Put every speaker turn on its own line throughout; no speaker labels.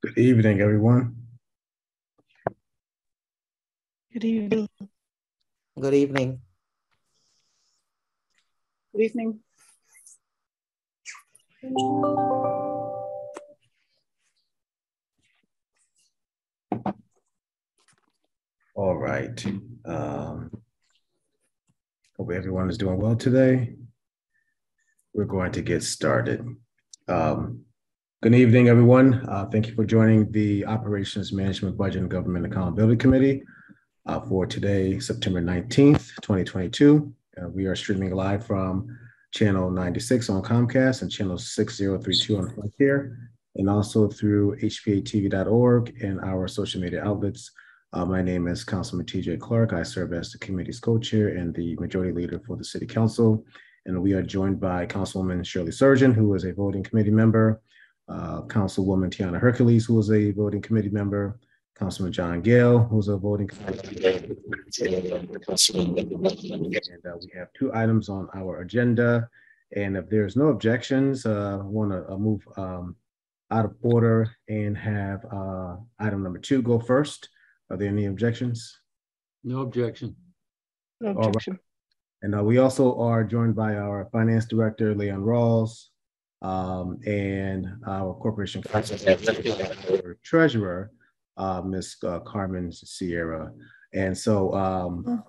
Good evening, everyone.
Good evening.
Good evening.
Good evening.
All right. Hope everyone is doing well today. We're going to get started. Good evening, everyone. Thank you for joining the Operations Management Budget and Government Accountability Committee for today, September 19th, 2022. We are streaming live from channel 96 on Comcast and channel 6032 on Frontier, and also through HPA-TV.org and our social media outlets. My name is Councilman TJ Clark. I serve as the committee's co-chair and the majority leader for the City Council. And we are joined by Councilwoman Shirley Surgeon, who is a voting committee member, Councilwoman Tiana Hercules, who is a voting committee member, Councilman John Gale, who's a voting committee member. And we have two items on our agenda. And if there's no objections, I want to move out of order and have item number 2 go first. Are there any objections?
No objection.
No objection.
Right. And we also are joined by our finance director, Leon Rawls, and our corporation treasurer, Ms. Carmen Sierra. And so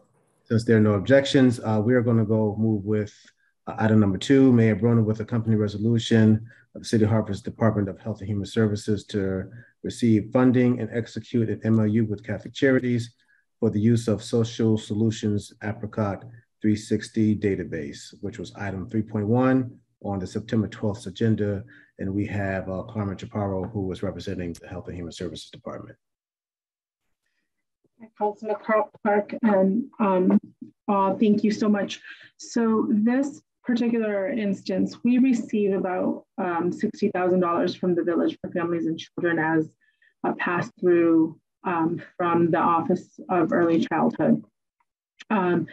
since there are no objections, we are going to move with item number 2, Mayor Broner with a company resolution of the City of Hartford's Department of Health and Human Services to receive funding and execute an MOU with Catholic Charities for the use of Social Solutions Apricot 360 database, which was item 3.1 on the September 12th agenda. And we have Carmen Chaparro, who is representing the Health and Human Services Department.
Councilman Clark, and thank you so much. So this particular instance, we received about $60,000 from the Village for Families and Children as a pass-through from the Office of Early Childhood. And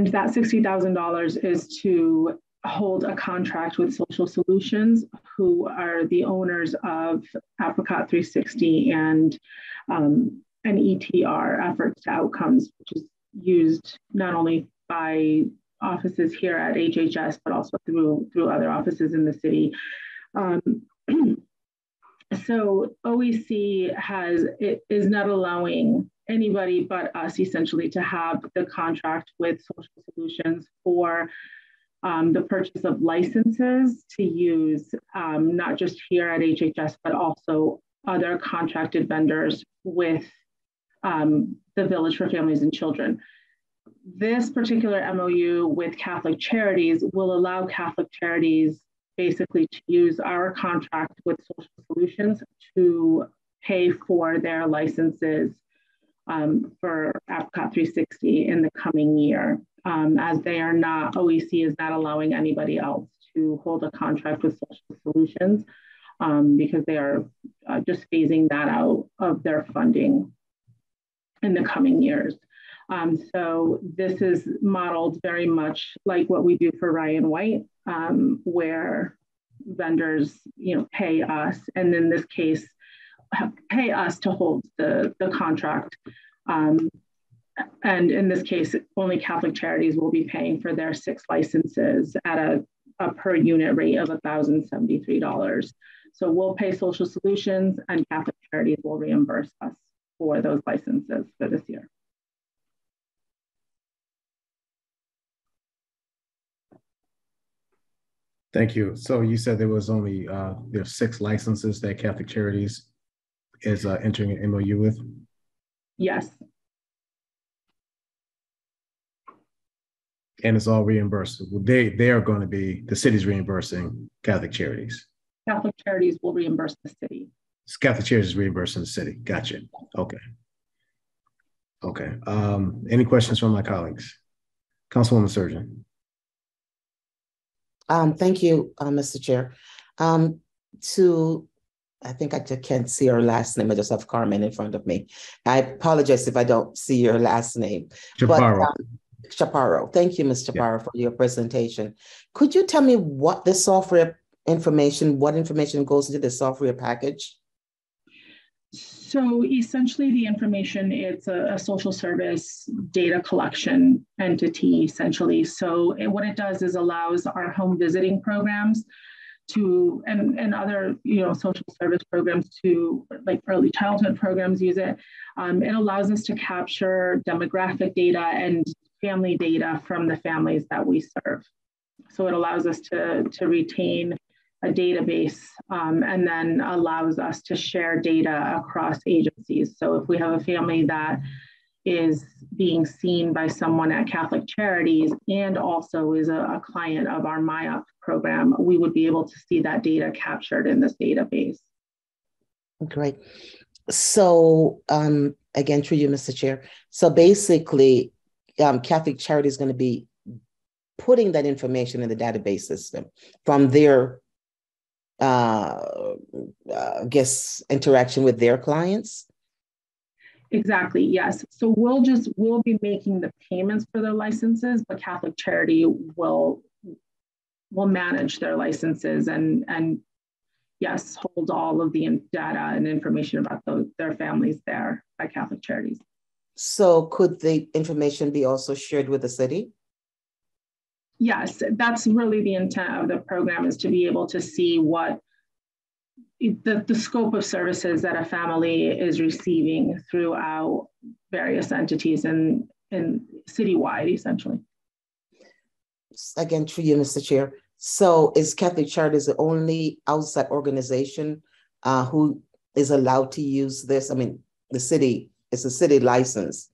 that $60,000 is to hold a contract with Social Solutions, who are the owners of Apricot 360 and an ETR, Efforts to Outcomes, which is used not only by offices here at HHS, but also through other offices in the city. So OEC is not allowing anybody but us essentially to have the contract with Social Solutions for the purchase of licenses to use not just here at HHS, but also other contracted vendors with the Village for Families and Children. This particular MOU with Catholic Charities will allow Catholic Charities basically to use our contract with Social Solutions to pay for their licenses for Apricot 360 in the coming year, as they are not, OEC is not allowing anybody else to hold a contract with Social Solutions because they are just phasing that out of their funding in the coming years. So this is modeled very much like what we do for Ryan White, where vendors, pay us, and in this case, pay us to hold the contract. And in this case, only Catholic Charities will be paying for their 6 licenses at a per unit rate of $1,073. So we'll pay Social Solutions, and Catholic Charities will reimburse us for those licenses for this year.
Thank you. So you said there was only there's 6 licenses that Catholic Charities is entering an MOU with?
Yes.
And it's all reimbursable. They are going to be, the city's reimbursing Catholic Charities.
Catholic Charities will reimburse the city.
Catholic Charities is reimbursing the city. Gotcha. Okay. Okay. Any questions from my colleagues? Councilwoman Surgeon.
Thank you, Mr. Chair. I think I just can't see her last name. I just have Carmen in front of me. I apologize if I don't see your last name.
Chaparro.
Chaparro. Thank you, Ms. Chaparro, for your presentation. Could you tell me what information goes into the software package?
So essentially the information, it's a social service data collection entity, essentially. So what it does is allows our home visiting programs to, and other, social service programs to, like early childhood programs use it. It allows us to capture demographic data and family data from the families that we serve. So it allows us to retain a database, and then allows us to share data across agencies. So if we have a family that is being seen by someone at Catholic Charities and also is a client of our MyUp program, we would be able to see that data captured in this database.
Great. So again, through you, Mr. Chair. So basically, Catholic Charities is going to be putting that information in the database system from their interaction with their clients?
Exactly, yes. So we'll be making the payments for their licenses, but Catholic Charity will manage their licenses and yes, hold all of the data and information about their families there by Catholic Charities.
So could the information be also shared with the city?
Yes, that's really the intent of the program, is to be able to see what the scope of services that a family is receiving throughout various entities and citywide, essentially.
Again, through you, Mr. Chair. So is Catholic Charities the only outside organization who is allowed to use this? I mean, the city, it's a city license.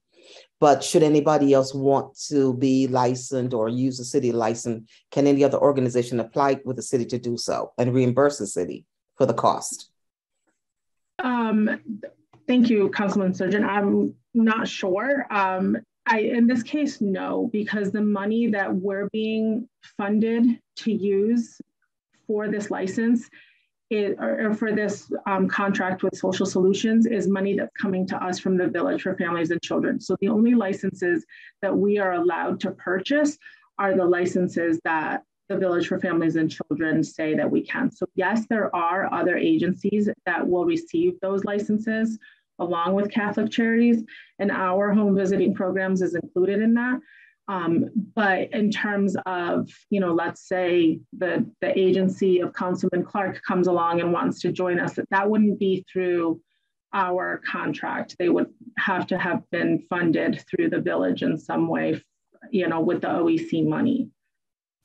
But should anybody else want to be licensed or use a city license, can any other organization apply with the city to do so and reimburse the city for the cost?
Thank you, Councilman Surgeon. I'm not sure. In this case, no, because the money that we're being funded to use for this license or for this contract with Social Solutions is money that's coming to us from the Village for Families and Children. So the only licenses that we are allowed to purchase are the licenses that the Village for Families and Children say that we can. So yes, there are other agencies that will receive those licenses along with Catholic Charities, and our home visiting programs is included in that. But in terms of, let's say the agency of Councilman Clark comes along and wants to join us, that wouldn't be through our contract. They would have to have been funded through the village in some way, with the OEC money.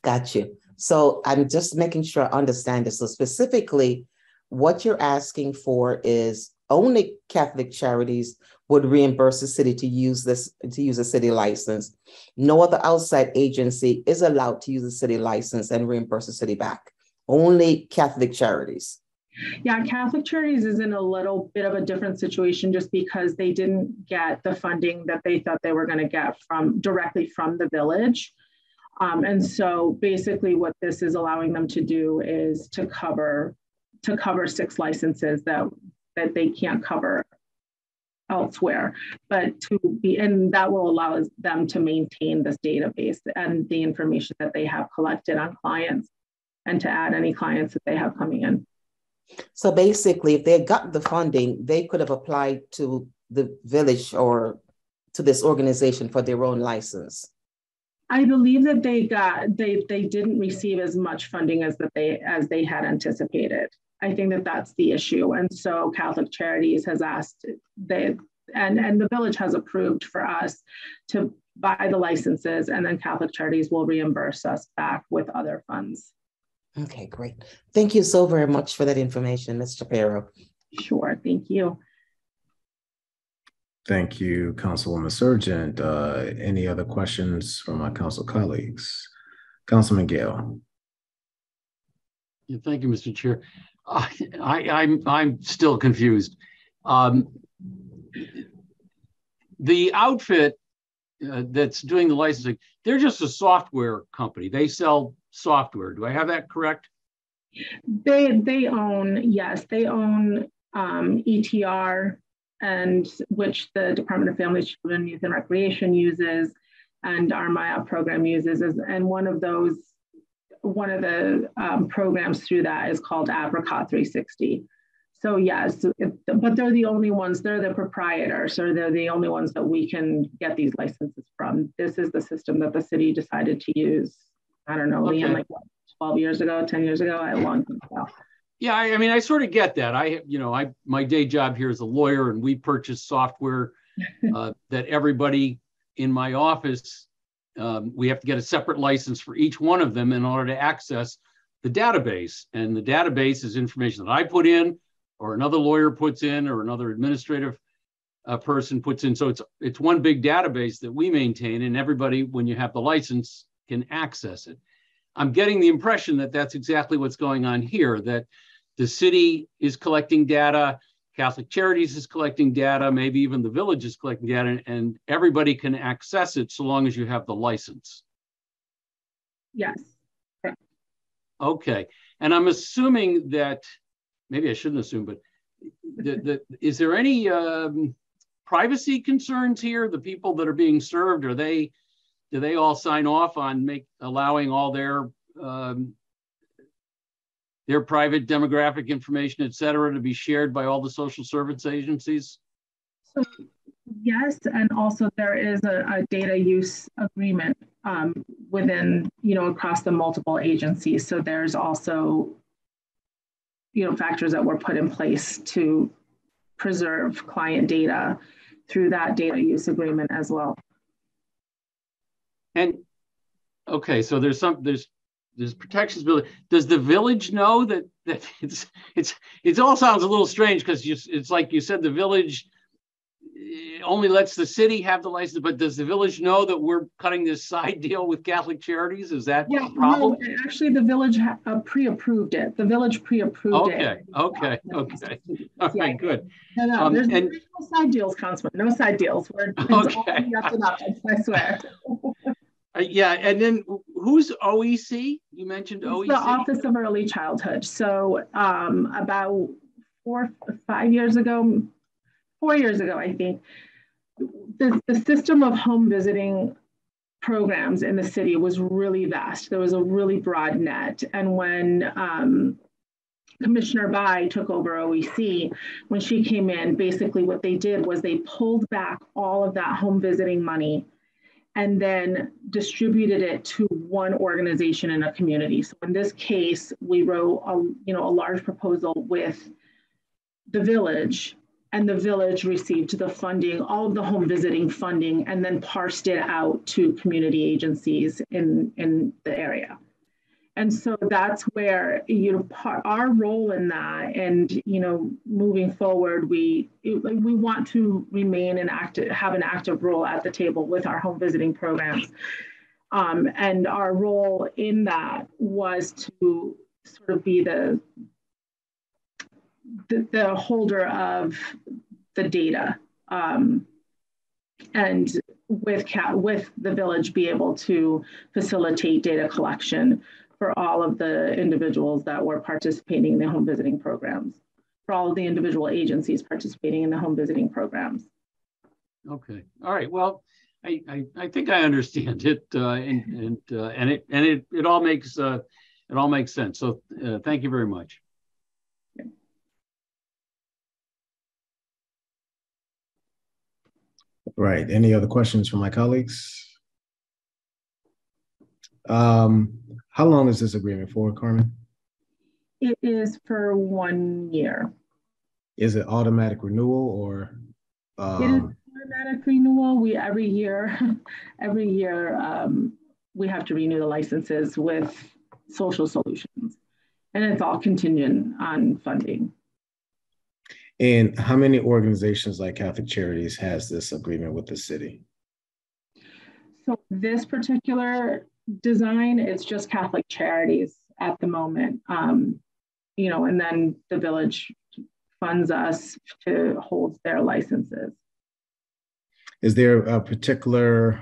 Got you. So I'm just making sure I understand this. So specifically, what you're asking for is only Catholic Charities would reimburse the city to use a city license. No other outside agency is allowed to use a city license and reimburse the city back. Only Catholic Charities.
Yeah, Catholic Charities is in a little bit of a different situation just because they didn't get the funding that they thought they were going to get directly from the village. And so basically what this is allowing them to do is to cover 6 licenses that they can't cover elsewhere, and that will allow them to maintain this database and the information that they have collected on clients and to add any clients that they have coming in.
So basically, if they got the funding, they could have applied to the village or to this organization for their own license.
I believe that they didn't receive as much funding as they had anticipated. I think that that's the issue. And so Catholic Charities has asked, and the village has approved for us to buy the licenses, and then Catholic Charities will reimburse us back with other funds.
Okay, great. Thank you so very much for that information, Ms. Shapiro.
Sure, thank you.
Thank you, Councilwoman Surgeon. Any other questions from my council colleagues? Councilman Gale.
Yeah, thank you, Mr. Chair. I'm still confused. The outfit that's doing the licensing, they're just a software company. They sell software. Do I have that correct?
They own ETR, and which the Department of Family, Children, Youth, and Recreation uses, and our MyUp program uses, and one of the programs through that is called Apricot 360. So yes, but they're the only ones, they're the proprietors, so they're the only ones that we can get these licenses from. This is the system that the city decided to use. I don't know, Liam, like what, 12 years ago, 10 years ago, a long time ago.
Yeah, I mean, I sort of get that. My day job here is a lawyer, and we purchase software that everybody in my office, we have to get a separate license for each one of them in order to access the database. And the database is information that I put in, or another lawyer puts in, or another administrative person puts in. So it's one big database that we maintain, and everybody, when you have the license, can access it. I'm getting the impression that that's exactly what's going on here, that the city is collecting data, Catholic Charities is collecting data, maybe even the village is collecting data, and everybody can access it so long as you have the license.
Yes.
Okay, and I'm assuming that, maybe I shouldn't assume, but is there any privacy concerns here? The people that are being served, do they all sign off on allowing all their private demographic information, et cetera, to be shared by all the social service agencies?
So yes, and also there is a data use agreement within, across the multiple agencies. So there's also, factors that were put in place to preserve client data through that data use agreement as well.
And okay, so there's protections built. Does the village know that it all sounds a little strange, because it's like you said, the village only lets the city have the license, but does the village know that we're cutting this side deal with Catholic Charities? Is that a problem?
No, actually the village pre-approved it. The village pre-approved it.
Okay. All right, good.
No, there's no side deals, Councilman. No side deals. It's all up and up, I swear.
Yeah, and then who's OEC? You mentioned OEC?
It's the Office of Early Childhood. So about 4 years ago, I think, the system of home visiting programs in the city was really vast. There was a really broad net. And when Commissioner Bai took over OEC, when she came in, basically what they did was they pulled back all of that home visiting money and then distributed it to one organization in a community. So in this case, we wrote a large proposal with the village, and the village received the funding, all of the home visiting funding, and then parsed it out to community agencies in the area. And so that's where, our role in that, and, moving forward, we want to remain have an active role at the table with our home visiting programs. And our role in that was to sort of be the holder of the data, and with the village be able to facilitate data collection for all of the individuals that were participating in the home visiting programs, for all of the individual agencies participating in the home visiting programs.
Okay, all right. Well, I think I understand it, and it all makes sense. So thank you very much.
Right. Any other questions from my colleagues? How long is this agreement for, Carmen?
It is for 1 year.
Is it automatic renewal or?
It is automatic renewal. Every year, we have to renew the licenses with social solutions, and it's all contingent on funding.
And how many organizations like Catholic Charities has this agreement with the city?
So this particular design, it's just Catholic Charities at the moment. And then the village funds us to hold their licenses.
Is there a particular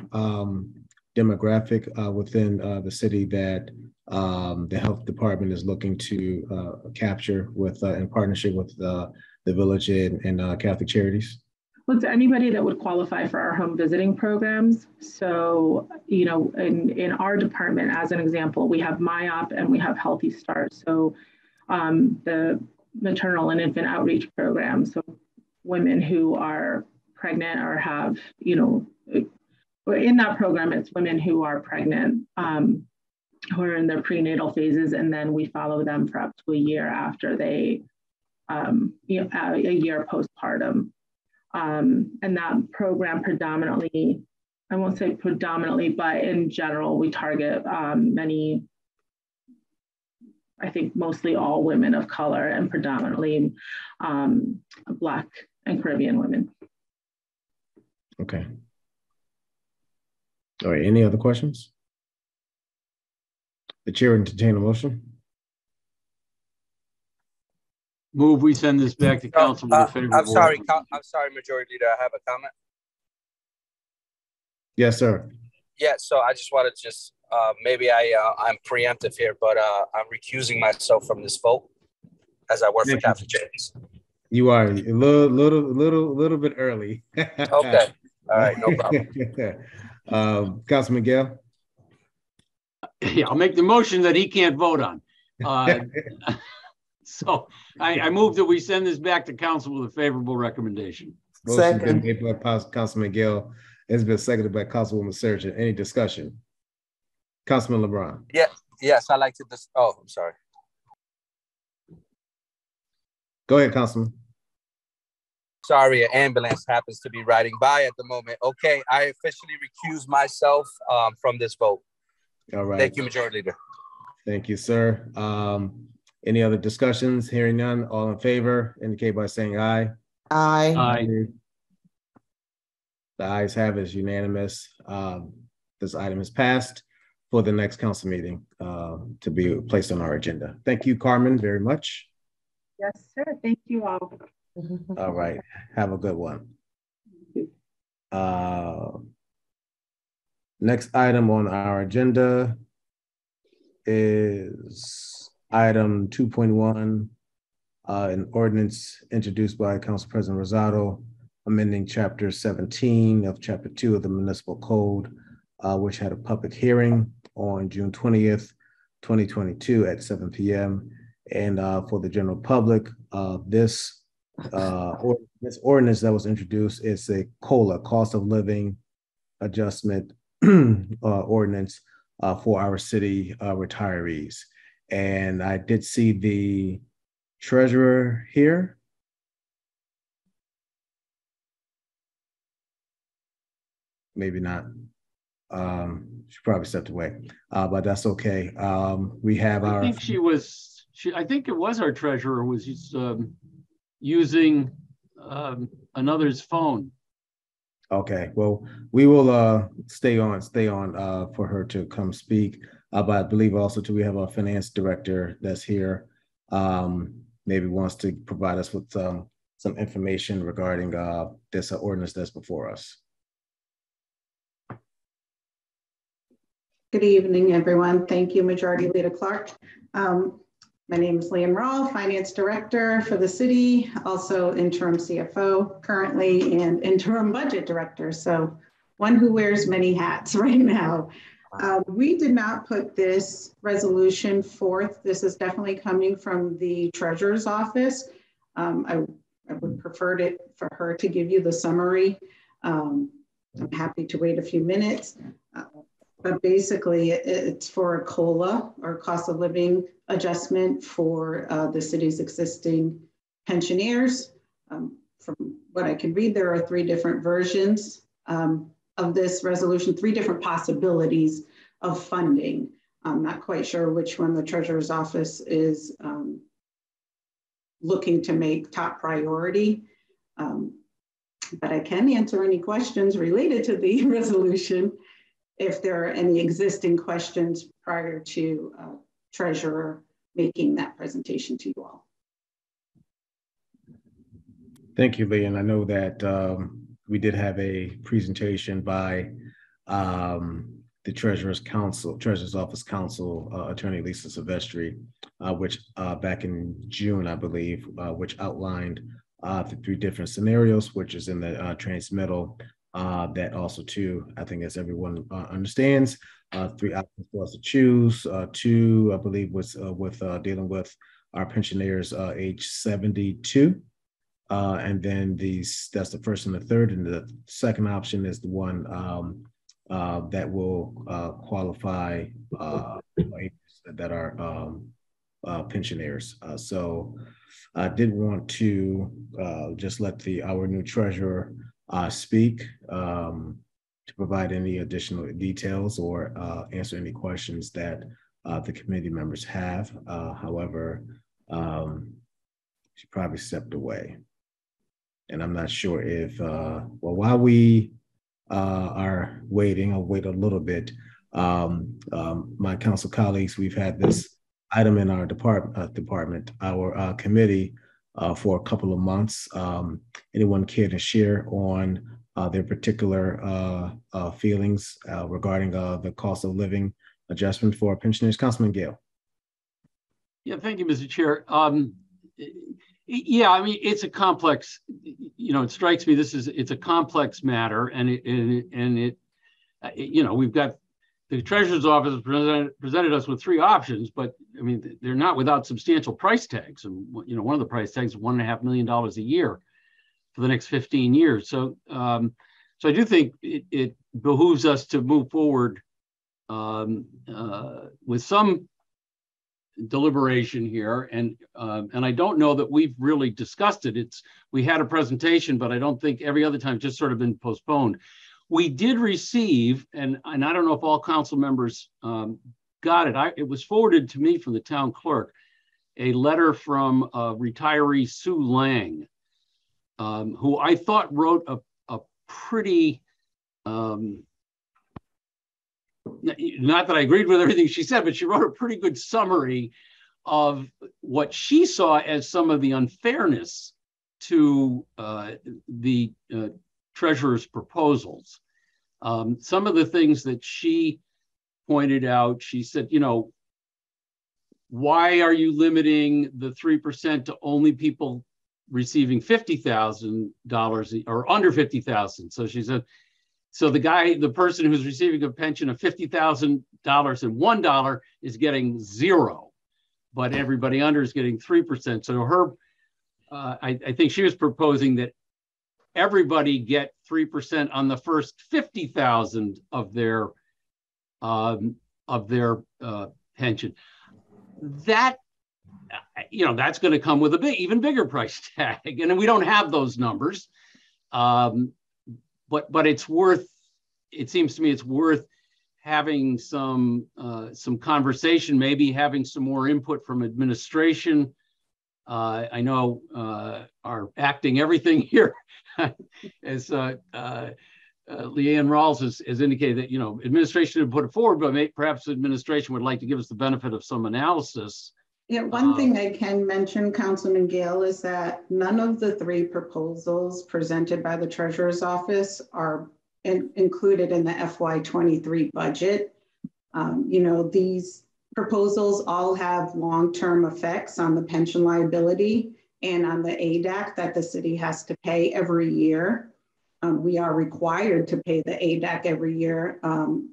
demographic within the city that the health department is looking to capture in partnership with the village and Catholic Charities?
Well, it's anybody that would qualify for our home visiting programs. So, in our department, as an example, we have MyOp and we have Healthy Start. So the maternal and infant outreach program. So women who are pregnant or have, or in that program, it's women who are pregnant, who are in their prenatal phases, and then we follow them for up to a year after they, a year postpartum. And that program predominantly, I won't say predominantly, but in general, we target many, I think mostly all women of color and predominantly Black and Caribbean women.
Okay. All right, any other questions? The chair entertain a motion.
Move we send this back to council with a favorable.
I'm sorry, Majority Leader, I have a comment.
Yes, sir.
Yeah, so I just wanted to maybe I'm preemptive here, but I'm recusing myself from this vote as I work for Catholic Charities.
You are a little bit early.
Okay, all right, no problem.
Councilman Gale?
Yeah, I'll make the motion that he can't vote on. So I move that we send this back to council with a favorable recommendation.
Motion been made by Councilman Gale. It's been seconded by Councilwoman Surgeon. Any discussion? Councilman LeBron.
Yeah, yes, I like to. Oh, I'm sorry.
Go ahead, Councilman.
Sorry, an ambulance happens to be riding by at the moment. Okay, I officially recuse myself from this vote.
All right.
Thank you, Majority Leader.
Thank you, sir. Any other discussions? Hearing none, all in favor, indicate by saying aye.
Aye.
Aye.
The ayes have it, it's unanimous. This item is passed for the next council meeting to be placed on our agenda. Thank you, Carmen, very much.
Yes, sir. Thank you all.
All right, have a good one. Next item on our agenda is item 2.1, an ordinance introduced by Council President Rosado, amending Chapter 17 of Chapter 2 of the Municipal Code, which had a public hearing on June 20th, 2022 at 7 p.m. And for the general public, this ordinance that was introduced is a COLA, cost of living adjustment ordinance for our city retirees. And I did see the treasurer here. Maybe not. She probably stepped away, but that's okay. We have our.
I think I think it was our treasurer was using another's phone.
Okay, well, we will stay on for her to come speak. But I believe also too, we have our finance director that's here. Maybe wants to provide us with some information regarding this ordinance that's before us.
Good evening, everyone. Thank you, Majority Leader Clark. My name is Leanne Rawl, Finance Director for the city, also interim CFO currently, and interim Budget Director. So one who wears many hats right now. We did not put this resolution forth. This is definitely coming from the Treasurer's Office. I would prefer it for her to give you the summary. I'm happy to wait a few minutes. But basically, it's for a COLA, or cost of living adjustment for the city's existing pensioners. From what I can read, there are 3 different versions of this resolution, 3 different possibilities of funding. I'm not quite sure which one the Treasurer's Office is looking to make top priority. But I can answer any questions related to the resolution if there are any existing questions prior to Treasurer making that presentation to you all.
Thank you, Lee. And I know that we did have a presentation by the Treasurer's Office Counsel, Attorney Lisa Silvestri, which back in June, I believe, which outlined the 3 different scenarios, which is in the transmittal. That also too, I think as everyone understands, 3 options for us to choose. 2, I believe, was with dealing with are pensioners age 72. And then that's the first and the third. And the second option is the one that will qualify that are pensioners. So I did want to just let our new treasurer speak to provide any additional details or answer any questions that the committee members have. However, she probably stepped away. And I'm not sure if, well, while we are waiting, I'll wait a little bit. My council colleagues, we've had this item in our department, our committee, for a couple of months. Anyone care to share on their particular feelings regarding the cost of living adjustment for pensioners? Councilman Gale.
Yeah, thank you, Mr. Chair. Yeah, I mean, it's a complex, it strikes me it's a complex matter, and it we've got the Treasurer's Office presented us with three options, but I mean, they're not without substantial price tags. And, one of the price tags is $1.5 million a year for the next 15 years. So, so I do think it behooves us to move forward with some deliberation here, and I don't know that we've really discussed it. We had a presentation, but I don't think every other time it's just sort of been postponed. We did receive, and I don't know if all council members got it. It was forwarded to me from the town clerk, a letter from retiree Sue Lang, who I thought wrote a pretty not that I agreed with everything she said, but she wrote a pretty good summary of what she saw as some of the unfairness to the treasurer's proposals. Some of the things that she pointed out, she said, why are you limiting the 3% to only people receiving $50,000 or under $50,000? So she said, so the person who's receiving a pension of $50,000 and $1 is getting 0, but everybody under is getting 3%. So her, I think she was proposing that everybody get 3% on the first 50,000 of their pension. That, that's going to come with a even bigger price tag, and we don't have those numbers. But it's worth. It seems to me it's worth having some conversation, maybe having some more input from administration. I know our acting everything here, as Leanne Rawls has indicated that administration would put it forward, but perhaps administration would like to give us the benefit of some analysis.
Yeah, one thing I can mention, Councilman Gale, is that none of the three proposals presented by the Treasurer's Office are included in the FY23 budget. These proposals all have long-term effects on the pension liability and on the ADAC that the city has to pay every year. We are required to pay the ADAC every year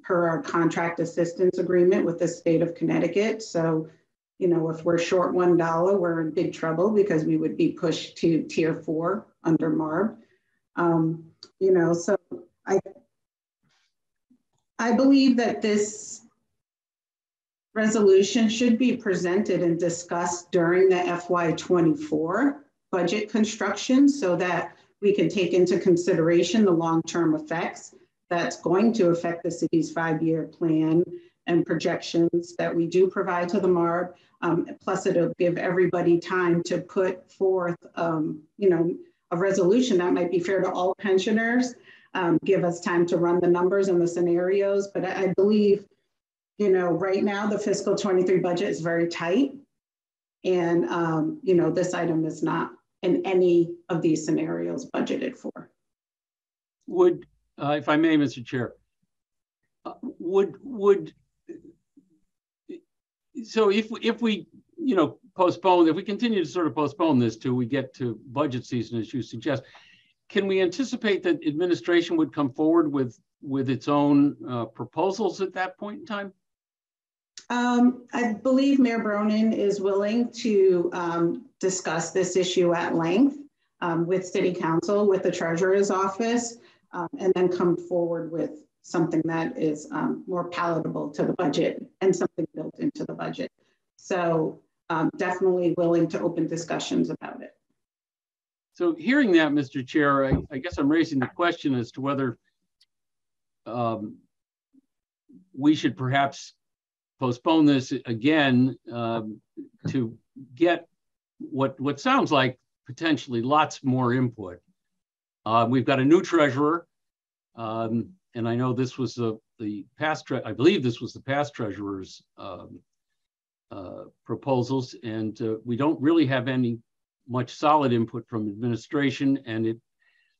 per our contract assistance agreement with the state of Connecticut. So, if we're short $1, we're in big trouble because we would be pushed to tier 4 under MARB. So I believe that this resolution should be presented and discussed during the FY24 budget construction so that we can take into consideration the long-term effects that's going to affect the city's 5-year plan and projections that we do provide to the MARB. Plus, it'll give everybody time to put forth, a resolution that might be fair to all pensioners, give us time to run the numbers and the scenarios. But I believe, right now the fiscal 23 budget is very tight. And, this item is not in any of these scenarios budgeted for.
Would, if I may, Mr. Chair, so if we postpone, if we continue to sort of postpone this till we get to budget season, as you suggest, can we anticipate that administration would come forward with its own proposals at that point in time?
I believe Mayor Bronin is willing to discuss this issue at length with City Council, with the Treasurer's Office, and then come forward with something that is more palatable to the budget and something built into the budget. So definitely willing to open discussions about it.
So hearing that, Mr. Chair, I guess I'm raising the question as to whether we should perhaps postpone this again to get what sounds like potentially lots more input. We've got a new treasurer, and I know this was the past. I believe this was the past treasurer's proposals, and we don't really have any much solid input from administration. And it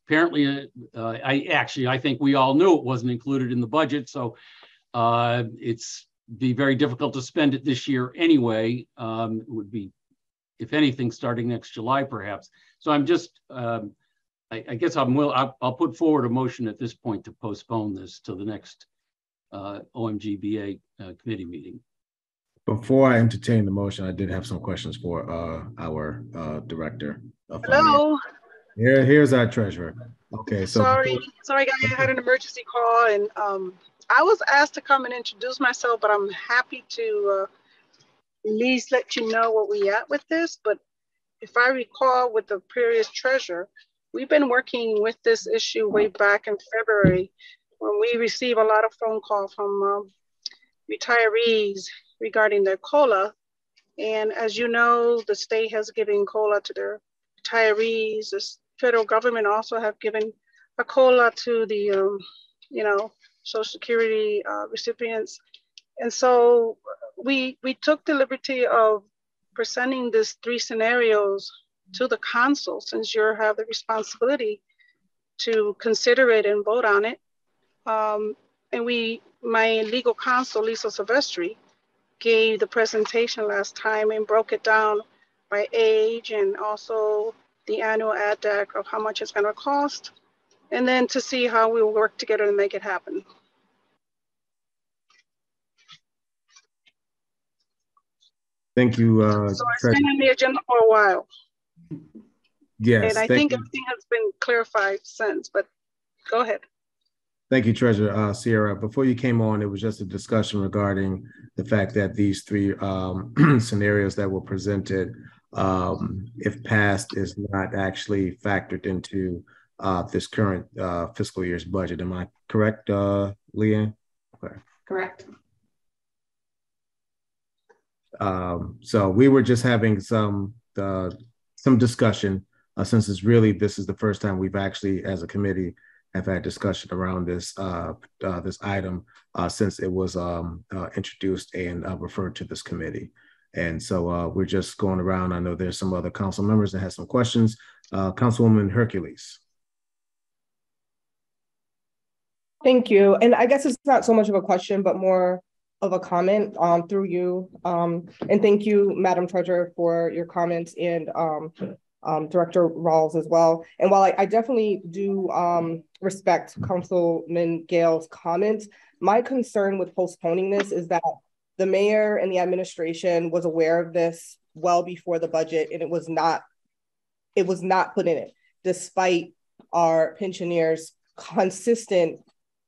apparently, I think we all knew it wasn't included in the budget, so it's be very difficult to spend it this year anyway. It would be, if anything, starting next July, perhaps. So I'm just, I guess I'll put forward a motion at this point to postpone this to the next OMGBA committee meeting.
Before I entertain the motion, I did have some questions for our director of
Hello.
Finance. Here's our treasurer. Okay, so
sorry guys, I had an emergency call, and I was asked to come and introduce myself, but I'm happy to at least let you know what we at with this. But if I recall, with the previous treasurer, we've been working with this issue way back in February, when we receive a lot of phone calls from retirees regarding their COLA. And as you know, the state has given COLA to their retirees. The federal government also have given a COLA to the, Social Security recipients. And so we took the liberty of presenting these 3 scenarios to the council, since you have the responsibility to consider it and vote on it. And my legal counsel, Lisa Silvestri, gave the presentation last time and broke it down by age and also the annual ADDAC of how much it's going to cost, and then to see how we will work together to make it happen.
Thank you.
So it's been on the agenda for a while.
Yes.
And I think everything has been clarified since, but go ahead.
Thank you, Treasurer Sierra. Before you came on, it was just a discussion regarding the fact that these 3 scenarios that were presented, if passed, is not actually factored into this current fiscal year's budget. Am I correct, Leanne? Okay.
Correct.
So we were just having some discussion since this is the first time we've actually, as a committee, have had discussion around this this item since it was introduced and referred to this committee. And so we're just going around. I know there's some other council members that have some questions. Councilwoman Hercules.
Thank you. And I guess it's not so much of a question, but more of a comment through you. And thank you, Madam Treasurer, for your comments, and Director Rawls as well. And while I definitely do respect Councilman Gale's comments, my concern with postponing this is that the mayor and the administration was aware of this well before the budget, and it was not put in it, despite our pensioners' consistent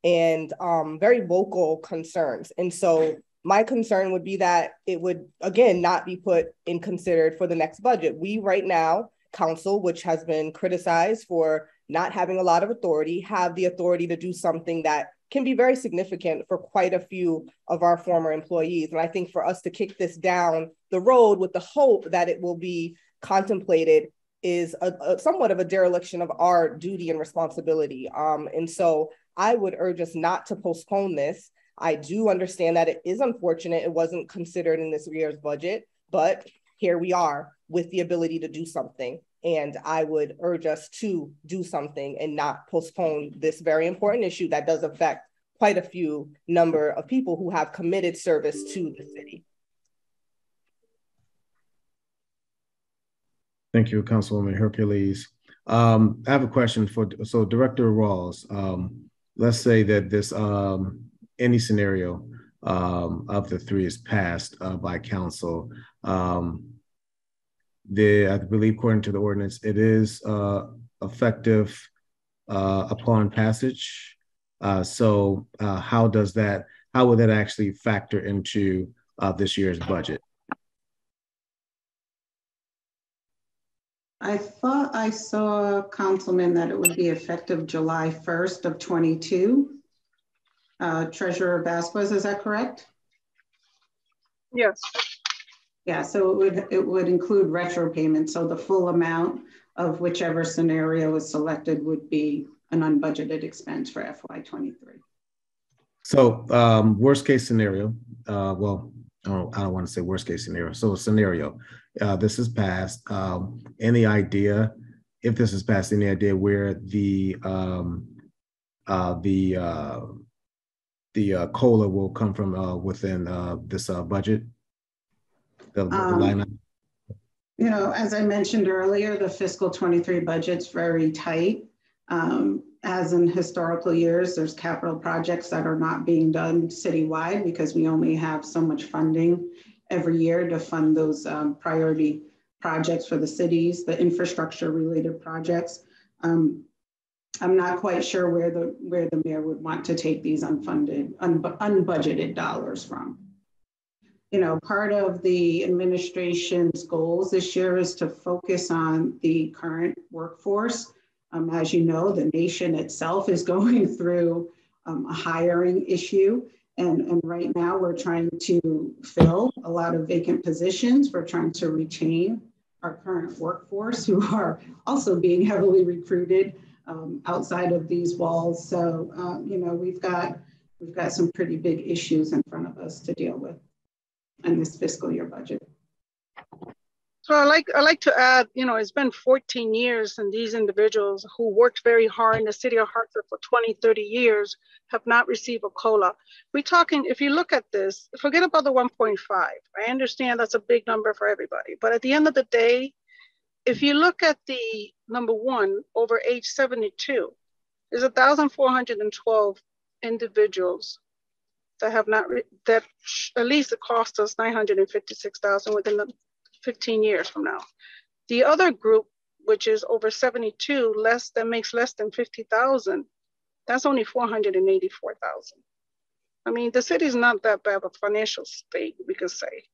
and very vocal concerns. And so my concern would be that it would, again, not be put in considered for the next budget. We right now, council, which has been criticized for not having a lot of authority, have the authority to do something that can be very significant for quite a few of our former employees. And I think for us to kick this down the road with the hope that it will be contemplated is a somewhat of a dereliction of our duty and responsibility. And so I would urge us not to postpone this. I do understand that it is unfortunate it wasn't considered in this year's budget, but here we are with the ability to do something. And I would urge us to do something and not postpone this very important issue that does affect quite a few number of people who have committed service to the city.
Thank you, Councilwoman Hercules. I have a question so Director Rawls, let's say that this, any scenario of the three is passed by council. I believe according to the ordinance, it is effective upon passage. So how will that actually factor into this year's budget?
I thought I saw, Councilman, that it would be effective July 1st of 22. Treasurer Vasquez, is that correct?
Yes.
Yeah, so it would include retro payments. So the full amount of whichever scenario is selected would be an unbudgeted expense for FY23.
So worst case scenario, well, I don't want to say worst case scenario. So a scenario, this is passed. Any idea, if this is passed, any idea where the COLA will come from within this budget? The line item?
You know, as I mentioned earlier, the fiscal 23 budget's very tight. As in historical years, there's capital projects that are not being done citywide because we only have so much funding every year to fund those priority projects for the cities, the infrastructure related projects. I'm not quite sure where the mayor would want to take these unbudgeted dollars from. You know, part of the administration's goals this year is to focus on the current workforce. As you know, the nation itself is going through a hiring issue. And right now we're trying to fill a lot of vacant positions. We're trying to retain our current workforce who are also being heavily recruited outside of these walls. So, you know, we've got some pretty big issues in front of us to deal with in this fiscal year budget.
So I like to add, you know, it's been 14 years and these individuals who worked very hard in the city of Hartford for 20, 30 years have not received a COLA. We're talking, if you look at this, forget about the 1.5. I understand that's a big number for everybody. But at the end of the day, if you look at the number one over age 72, there's 1,412 individuals that have not, that at least it cost us $956,000 within the 15 years from now. The other group, which is over 72, makes less than 50,000, that's only 484,000. I mean, the city's not that bad of a financial state, we could say.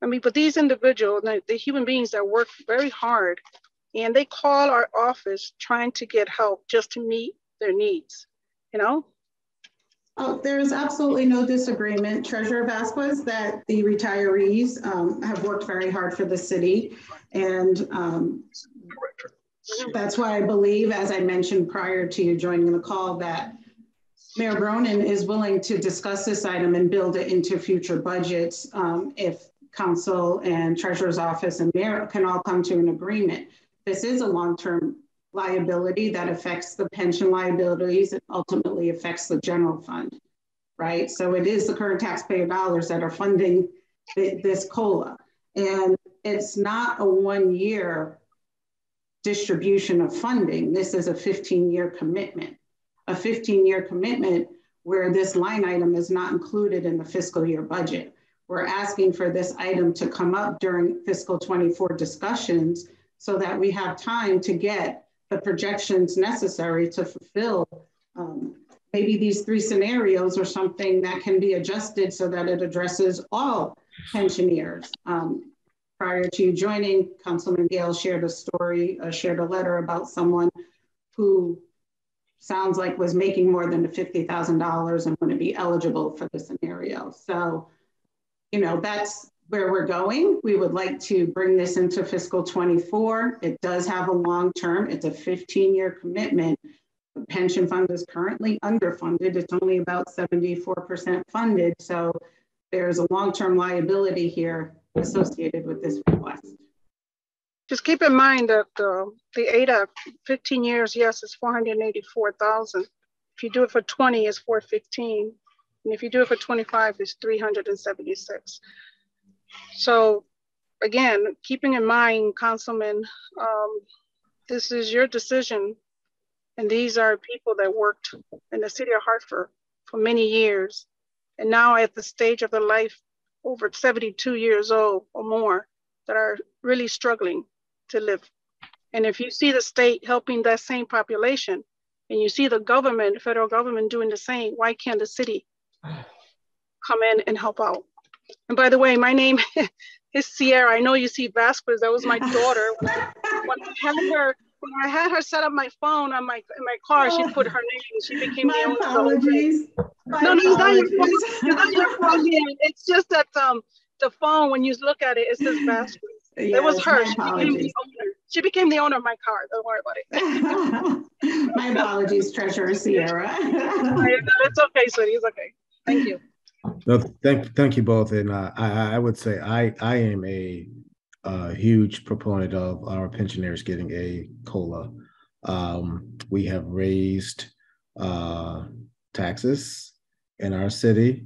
I mean, but these individuals, the human beings that work very hard, and they call our office trying to get help just to meet their needs, you know?
Oh, there is absolutely no disagreement, Treasurer Vasquez, that the retirees have worked very hard for the city. And that's why I believe, as I mentioned prior to you joining the call, that Mayor Bronin is willing to discuss this item and build it into future budgets if council and treasurer's office and mayor can all come to an agreement. This is a long-term liability that affects the pension liabilities and ultimately affects the general fund, right? So it is the current taxpayer dollars that are funding this COLA. And it's not a 1-year distribution of funding. This is a 15-year commitment. A 15-year commitment where this line item is not included in the fiscal year budget. We're asking for this item to come up during fiscal 24 discussions so that we have time to get the projections necessary to fulfill maybe these 3 scenarios or something that can be adjusted so that it addresses all pensioners. Prior to joining, Councilman Gale shared a story, shared a letter about someone who sounds like was making more than $50,000 and wouldn't be eligible for the scenario. So, you know, that's where we're going. We would like to bring this into fiscal 24. It does have a long term. It's a 15-year commitment. The pension fund is currently underfunded. It's only about 74% funded. So there's a long-term liability here associated with this request.
Just keep in mind that the ADA, 15 years, yes, it's 484,000. If you do it for 20, it's 415. And if you do it for 25, it's 376. So again, keeping in mind, Councilman, this is your decision. And these are people that worked in the city of Hartford for many years. and now at the stage of their life, over 72 years old or more, that are really struggling to live. And if you see the state helping that same population, and you see the government, federal government doing the same, why can't the city come in and help out? And by the way, my name is Sierra. I know you see Vasquez. That was my daughter. When I had her set up my phone in my car, she put her name. She became the owner of the whole thing. No, it's not your fault. It's not your fault. It's just that the phone, when you look at it, it says Vasquez. Yes, it was her. She became the owner of my car. Don't worry about
it. My apologies, Treasurer Sierra.
It's okay, sweetie. It's okay. Thank you.
No, thank you both. And I would say I am a huge proponent of our pensioners getting a COLA. We have raised taxes in our city.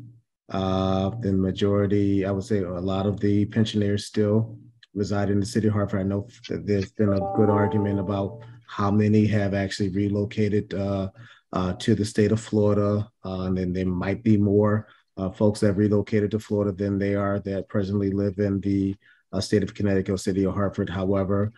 The majority, I would say a lot of the pensioners still reside in the city of Hartford. I know that there's been a good argument about how many have actually relocated to the state of Florida. And then there might be more folks that relocated to Florida than they are that presently live in the state of Connecticut, city of Hartford. However,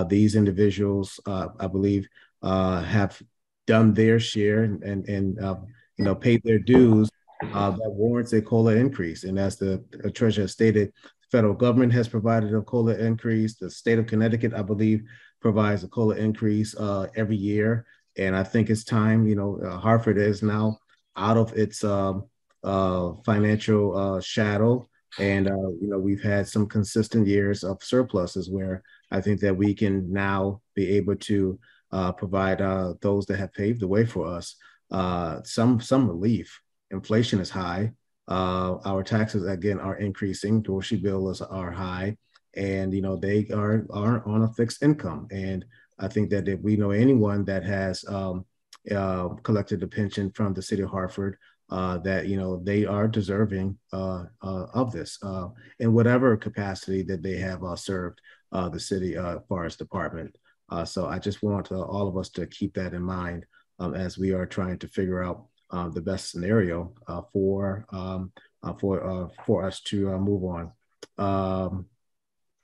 these individuals, I believe, have done their share and paid their dues that warrants a COLA increase. And as the treasurer stated, the federal government has provided a COLA increase. The state of Connecticut, I believe, provides a COLA increase every year. And I think it's time, Hartford is now out of its financial shadow. And, we've had some consistent years of surpluses where I think that we can now be able to provide those that have paved the way for us some relief. Inflation is high. Our taxes, again, are increasing. Dorsey bills are high. And, they are on a fixed income. And I think that if we know anyone that has collected a pension from the city of Hartford, that they are deserving of this in whatever capacity that they have served the city forest department. So I just want all of us to keep that in mind as we are trying to figure out the best scenario for us to move on.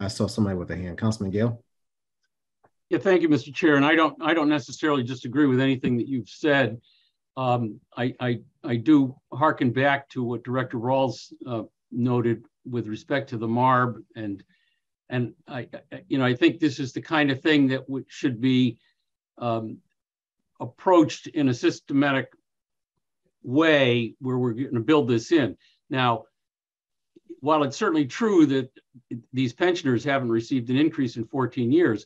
I saw somebody with a hand. Councilman Gale.
Yeah, thank you, Mr. Chair. And I don't necessarily disagree with anything that you've said. I do hearken back to what Director Rawls noted with respect to the MARB, and I think this is the kind of thing that should be approached in a systematic way where we're going to build this in. Now, while it's certainly true that these pensioners haven't received an increase in 14 years,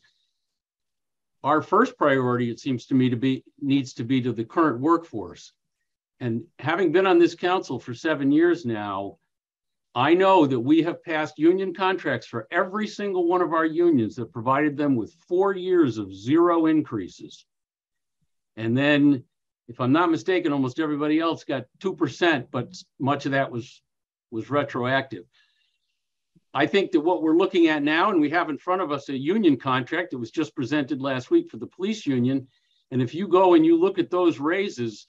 our first priority, it seems to me, needs to be to the current workforce. And having been on this council for 7 years now, I know that we have passed union contracts for every single one of our unions that provided them with 4 years of 0 increases. And then, if I'm not mistaken, almost everybody else got 2%, but much of that was retroactive. I think that what we're looking at now, and we have in front of us a union contract that was just presented last week for the police union. And if you go and you look at those raises,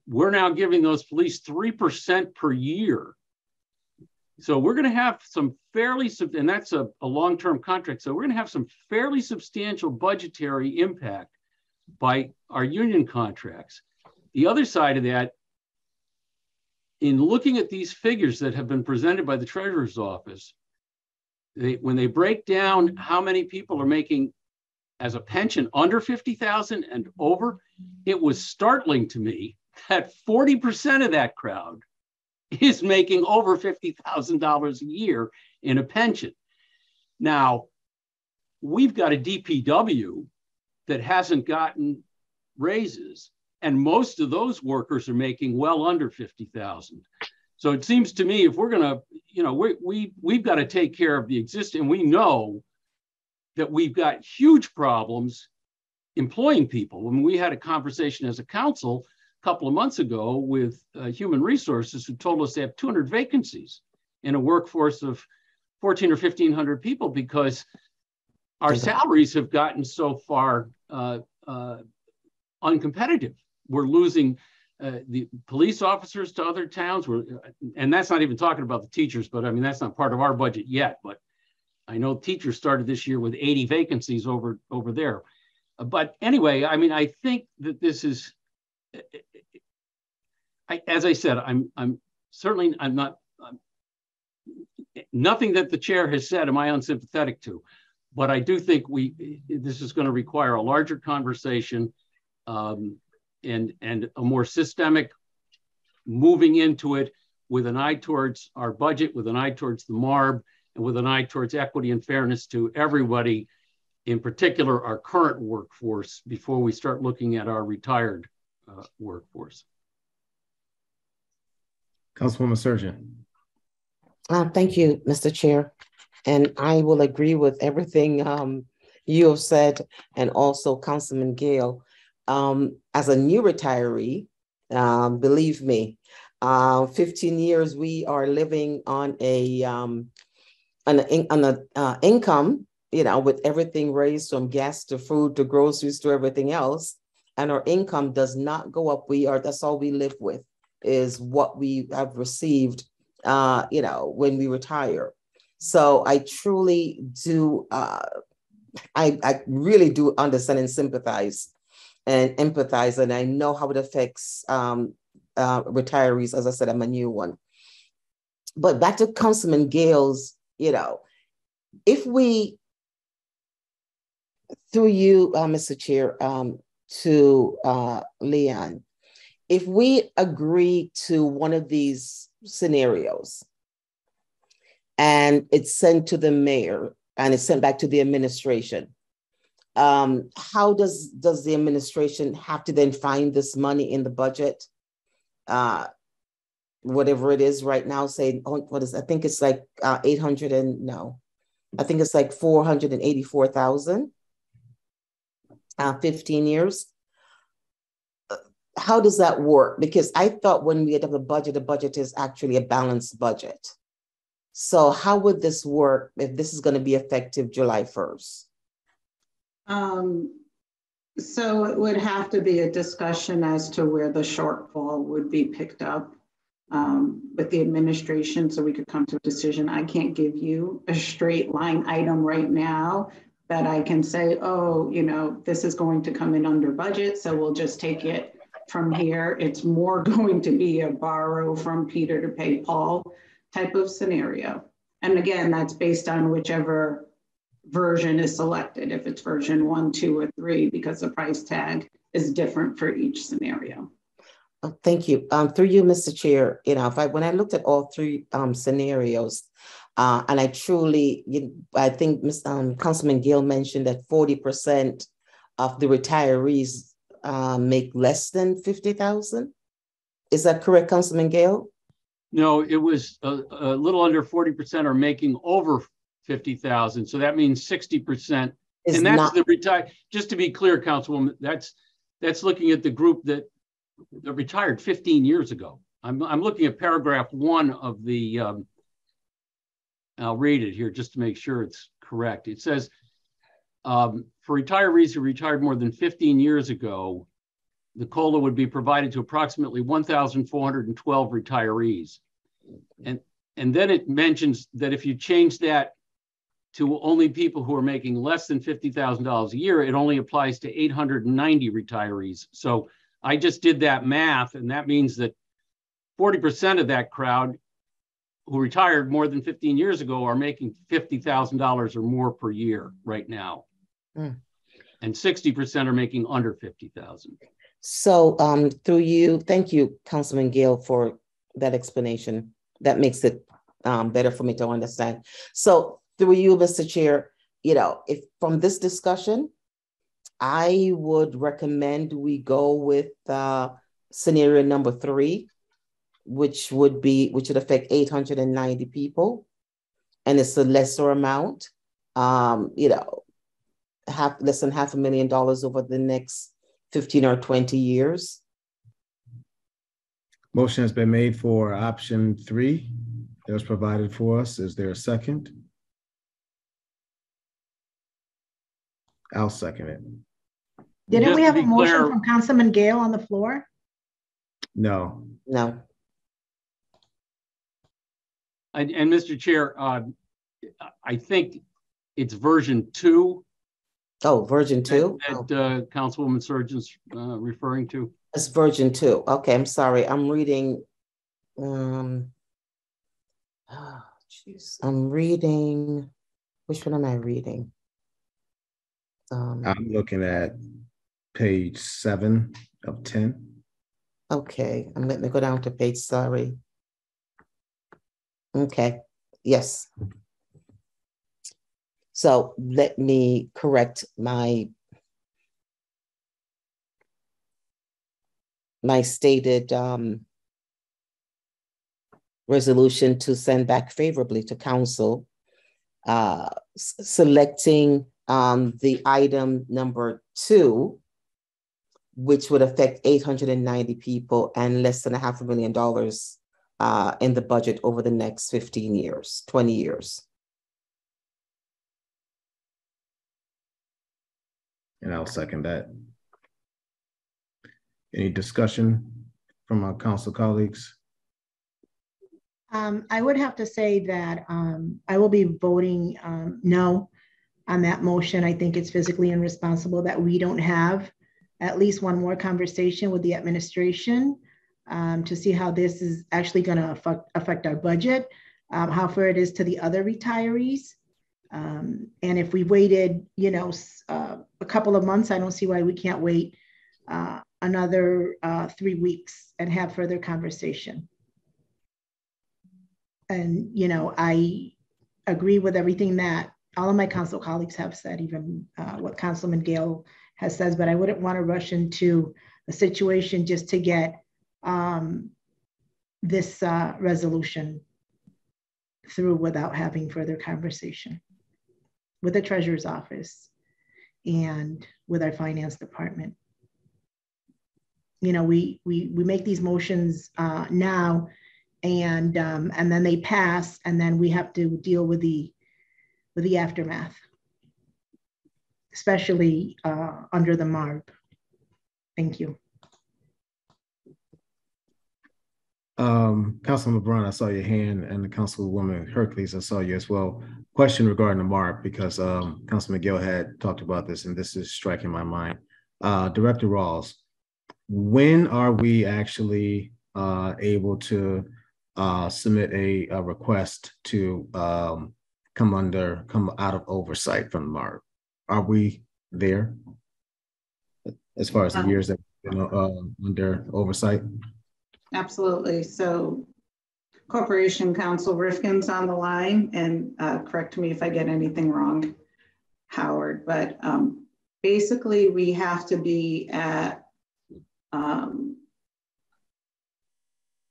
we're now giving those police 3% per year. So we're going to have some fairly, and that's a long-term contract. So we're going to have some fairly substantial budgetary impact by our union contracts. The other side of that, in looking at these figures that have been presented by the Treasurer's Office, when they break down how many people are making as a pension under 50,000 and over, it was startling to me that 40% of that crowd is making over $50,000 a year in a pension. Now, we've got a DPW that hasn't gotten raises, and most of those workers are making well under 50,000. So it seems to me if we're going to, we've got to take care of the existing. We know that we've got huge problems employing people. When we had a conversation as a council a couple of months ago with Human Resources, who told us they have 200 vacancies in a workforce of 1,400 or 1,500 people because our salaries have gotten so far uncompetitive. We're losing the police officers to other towns, and that's not even talking about the teachers, but I mean, that's not part of our budget yet, but I know teachers started this year with 80 vacancies over there. But anyway, I mean, I think that this is, as I said, I'm not, nothing that the chair has said am I unsympathetic to, but I do think this is going to require a larger conversation and a more systemic moving into it with an eye towards our budget, with an eye towards the MARB, and with an eye towards equity and fairness to everybody, in particular our current workforce, before we start looking at our retired workforce.
Councilwoman Surgeon.
Thank you, Mr. Chair. And I will agree with everything you have said, and also Councilman Gale. As a new retiree, believe me, 15 years we are living on an income, you know, with everything raised from gas to food to groceries to everything else, and our income does not go up. That's all we live with is what we have received, you know, when we retire. So I truly do, I really do understand and sympathize and empathize, and I know how it affects retirees. As I said, I'm a new one. But back to Councilman Gale's, you know, if we, through you, Mr. Chair, to Leon, if we agree to one of these scenarios and it's sent to the mayor and it's sent back to the administration, how does the administration have to then find this money in the budget? Whatever it is right now, say, what is, I think it's like 800 and no, I think it's like 484,000, 15 years. How does that work? Because I thought when we have a budget is actually a balanced budget. So how would this work if this is going to be effective July 1st?
So it would have to be a discussion as to where the shortfall would be picked up with the administration, so we could come to a decision. I can't give you a straight line item right now that I can say, oh, you know, this is going to come in under budget, so we'll just take it from here. It's more going to be a borrow from Peter to pay Paul type of scenario. And again, that's based on whichever version is selected, if it's version 1, 2, or 3, because the price tag is different for each scenario.
Oh, thank you. Through you, Mr. Chair, you know, when I looked at all three scenarios, and I truly, I think Councilman Gale mentioned that 40% of the retirees make less than 50,000. Is that correct, Councilman Gale?
No, it was a little under 40% are making over 50,000. So that means 60%. And that's the retired. Just to be clear, Councilwoman, that's looking at the group that retired 15 years ago. I'm looking at paragraph 1 of the. I'll read it here just to make sure it's correct. It says, for retirees who retired more than 15 years ago, the COLA would be provided to approximately 1,412 retirees. And then it mentions that if you change that to only people who are making less than $50,000 a year, it only applies to 890 retirees. So I just did that math, and that means that 40% of that crowd who retired more than 15 years ago are making $50,000 or more per year right now. And 60% are making under 50,000.
So through you, thank you, Councilman Gale, for that explanation. That makes it better for me to understand. So through you, Mr. Chair, you know, if from this discussion, I would recommend we go with scenario number 3, which would affect 890 people, and it's a lesser amount, you know, less than $500,000 over the next 15 or 20 years.
Motion has been made for option 3 that was provided for us. Is there a second? I'll second it.
Didn't we have a motion from Councilman Gale on the floor?
No.
No.
And Mr. Chair, I think it's version 2.
Oh, version 2?
That Councilwoman Surgeon's referring to.
It's version 2. Okay, I'm sorry. I'm reading. Oh, jeez. I'm reading. Which one am I reading?
I'm looking at page 7 of 10.
Okay, let me go down to page, sorry. Okay, yes. So let me correct my stated resolution to send back favorably to council, selecting the item number 2, which would affect 890 people and less than $500,000 in the budget over the next 15 years, 20 years.
And I'll second that. Any discussion from our council colleagues?
I would have to say that I will be voting no on that motion. I think it's physically irresponsible that we don't have at least one more conversation with the administration to see how this is actually going to affect our budget, how fair it is to the other retirees. And if we waited, a couple of months, I don't see why we can't wait another 3 weeks and have further conversation. And, I agree with everything that all of my council colleagues have said, even what Councilman Gale has said, but I wouldn't want to rush into a situation just to get this resolution through without having further conversation with the Treasurer's Office and with our finance department. We make these motions now, and then they pass, and then we have to deal with the aftermath, especially under the MARB. Thank you.
Councilman LeBron, I saw your hand, and the Councilwoman Hercules, I saw you as well. Question regarding the MARB, because Councilman Gill had talked about this, and this is striking my mind. Director Rawls, when are we actually able to submit a request to come out of oversight from the MARB? Are we there as far as the years that under oversight?
Absolutely. So Corporation Counsel Rifkin's on the line, and correct me if I get anything wrong, Howard, but basically we have to be at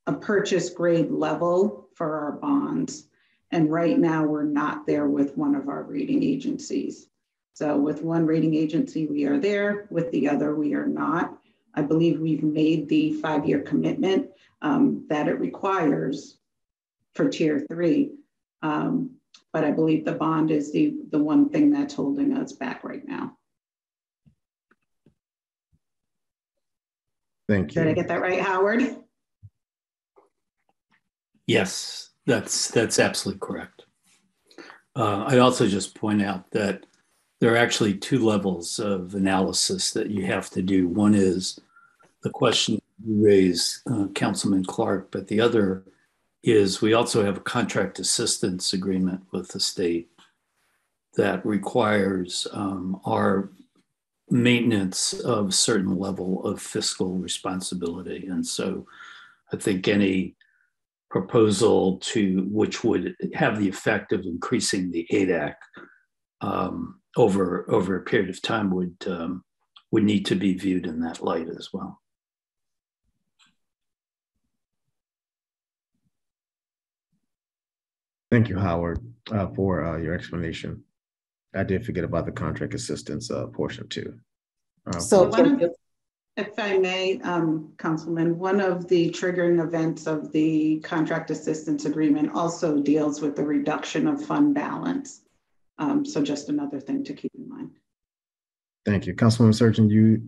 a purchase grade level for our bonds. And right now we're not there with one of our rating agencies. So with one rating agency, we are there. With the other, we are not. I believe we've made the 5-year commitment that it requires for tier 3. But I believe the bond is the one thing that's holding us back right now.
Thank you.
Did I get that right, Howard?
Yes, that's absolutely correct. I'd also just point out that there are actually 2 levels of analysis that you have to do. One is the question you raised, Councilman Clark, but the other is we also have a contract assistance agreement with the state that requires our maintenance of certain level of fiscal responsibility. And so I think any proposal which would have the effect of increasing the ADAC over a period of time would need to be viewed in that light as well.
Thank you, Howard, for your explanation. I did forget about the contract assistance portion too.
So
if I may, Councilman, one of the triggering events of the contract assistance agreement also deals with the reduction of fund balance. So just another thing to keep in mind.
Thank you. Councilwoman Surgeon, you?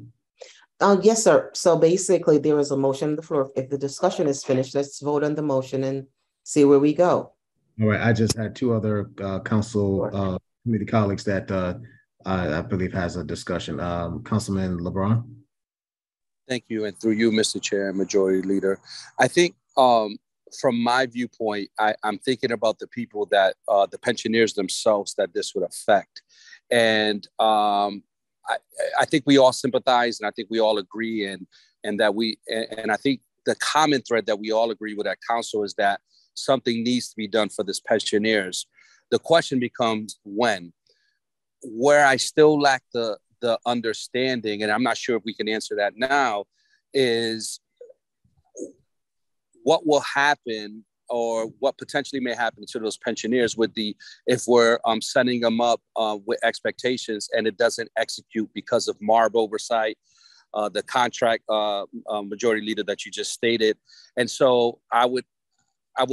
Yes, sir. So basically, there is a motion on the floor. If the discussion is finished, let's vote on the motion and see where we go.
All right, I just had two other council committee colleagues that I believe has a discussion. Councilman LeBron.
Thank you, and through you, Mr. Chair and Majority Leader. I think from my viewpoint, I'm thinking about the people that the pensioners themselves that this would affect. And I think we all sympathize, and I think we all agree, and I think the common thread that we all agree with at council is that something needs to be done for this pensioners. The question becomes when. Where I still lack the understanding, and I'm not sure if we can answer that now, is what will happen or what potentially may happen to those pensioners if we're setting them up with expectations and it doesn't execute because of MARB oversight, the contract majority leader that you just stated. And so I would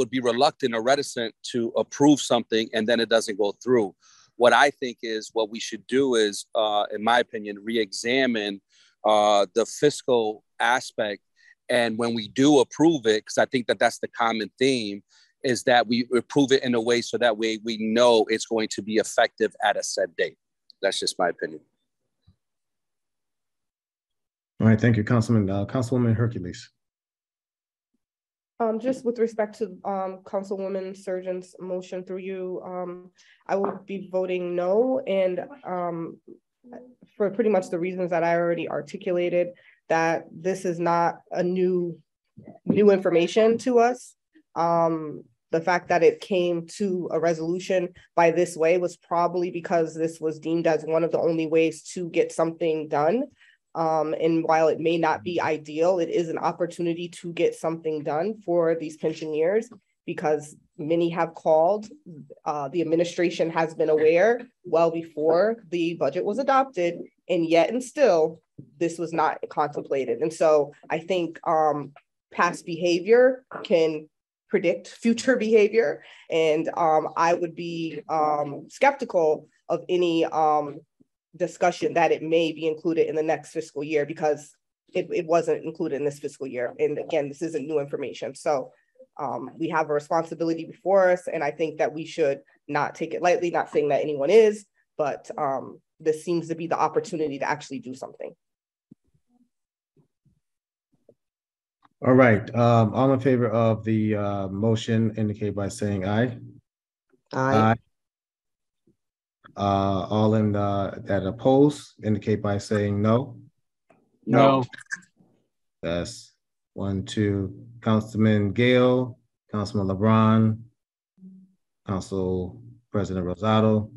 be reluctant or reticent to approve something and then it doesn't go through. What I think is what we should do is, in my opinion, re-examine the fiscal aspect. And when we do approve it, because I think that that's the common theme, is that we approve it in a way so that way we know it's going to be effective at a set date. That's just my opinion.
All right, thank you, Councilman. Councilwoman Hercules.
Just with respect to Councilwoman Surgeon's motion through you, I will be voting no, and for pretty much the reasons that I already articulated, that this is not a new information to us. The fact that it came to a resolution by this way was probably because this was deemed as one of the only ways to get something done. And while it may not be ideal, it is an opportunity to get something done for these pensioners because many have called. The administration has been aware well before the budget was adopted, and yet and still, this was not contemplated. And so I think past behavior can predict future behavior. And I would be skeptical of any discussion that it may be included in the next fiscal year because it wasn't included in this fiscal year. And again, this isn't new information. So we have a responsibility before us. And I think that we should not take it lightly, not saying that anyone is, but this seems to be the opportunity to actually do something.
All right, all in favor of the motion indicate by saying aye.
Aye.
All in that oppose indicate by saying no.
No.
That's 1, 2. Councilman Gale, Councilman LeBron, Council President Rosado,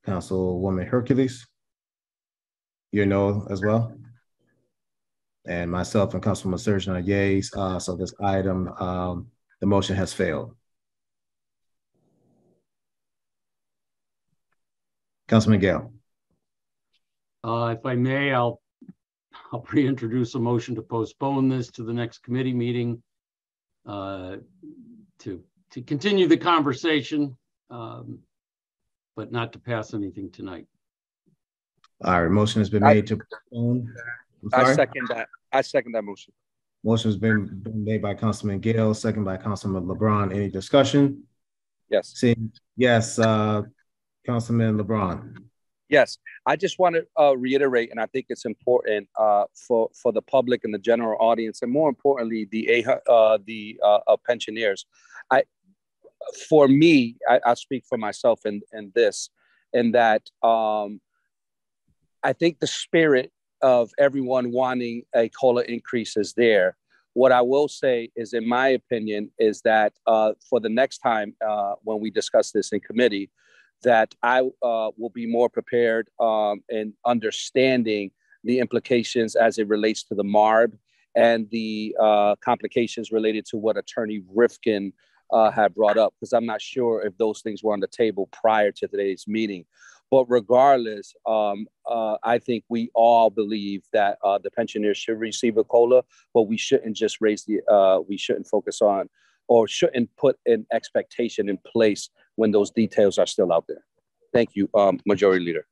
Councilwoman Hercules. You're no as well. And myself and Councilman Surgeon are yays. So this item, the motion has failed. Councilman Gale.
If I may, I'll reintroduce a motion to postpone this to the next committee meeting to continue the conversation, but not to pass anything tonight.
All right, motion has been made to postpone.
I second that motion.
Motion has been made by Councilman Gale, second by Councilman LeBron. Any discussion?
Yes.
Seeing yes, Councilman LeBron.
Yes, I just want to reiterate, and I think it's important for the public and the general audience, and more importantly, the pensioners. For me, I'll speak for myself in this, in that I think the spirit of everyone wanting a COLA increase is there. What I will say is, in my opinion, is that for the next time when we discuss this in committee, that I will be more prepared in understanding the implications as it relates to the MARB and the complications related to what Attorney Rifkin had brought up, because I'm not sure if those things were on the table prior to today's meeting. But regardless, I think we all believe that the pensioners should receive a COLA, but we shouldn't just we shouldn't focus on or shouldn't put an expectation in place when those details are still out there. Thank you, Majority Leader.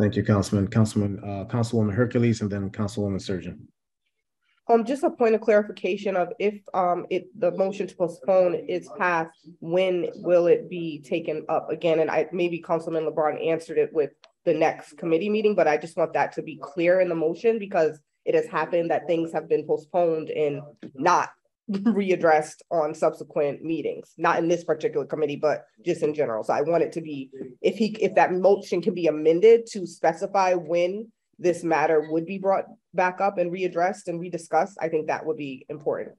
Thank you, Councilwoman Hercules, and then Councilwoman Surgeon.
Just a point of clarification of if the motion to postpone is passed, when will it be taken up again? And maybe Councilman LeBron answered it with the next committee meeting, but I just want that to be clear in the motion because it has happened that things have been postponed and not readdressed on subsequent meetings, not in this particular committee, but just in general. So I want it to be, if that motion can be amended to specify when this matter would be brought back up and readdressed and rediscussed, I think that would be important.